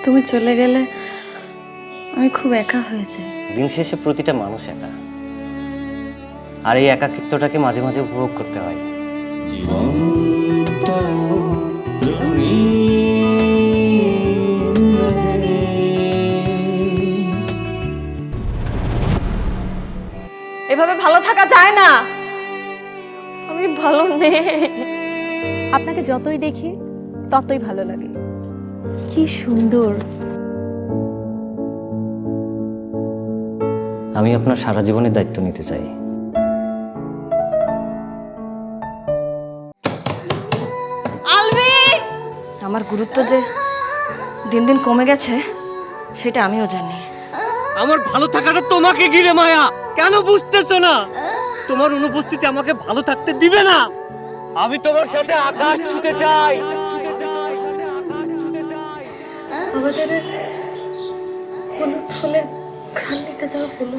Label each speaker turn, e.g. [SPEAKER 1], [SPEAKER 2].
[SPEAKER 1] তুমি চলে গেলে আমি খুব একা হয়ে যাই।
[SPEAKER 2] দিন শেষে প্রতিটা মানুষ একা, আর এই একাকিত্বটাকে মাঝে মাঝে উপভোগ করতে হয়।
[SPEAKER 1] এভাবে ভালো থাকা যায় না, আমি ভালো নেই।
[SPEAKER 3] আপনাকে যতই দেখি ততই ভালো লাগে।
[SPEAKER 1] কি সুন্দর।
[SPEAKER 2] আমি আপনার সারা জীবনের দায়িত্ব নিতে চাই।
[SPEAKER 1] আলবি, আমার গুরুত্ব যে দিন দিন কমে গেছে সেটা আমিও জানি।
[SPEAKER 4] আমার ভালো থাকাটা তোমাকে ঘিরে মায়া, কেন বুঝতেছো না? তোমার অনুপস্থিতি আমাকে ভালো থাকতে দিবে না। আমি তোমার সাথে আকাশ ছুঁতে চাই।
[SPEAKER 1] আমাদের হলুদ ফুলে ঘ্রাণ নিতে যাওয়া হলো।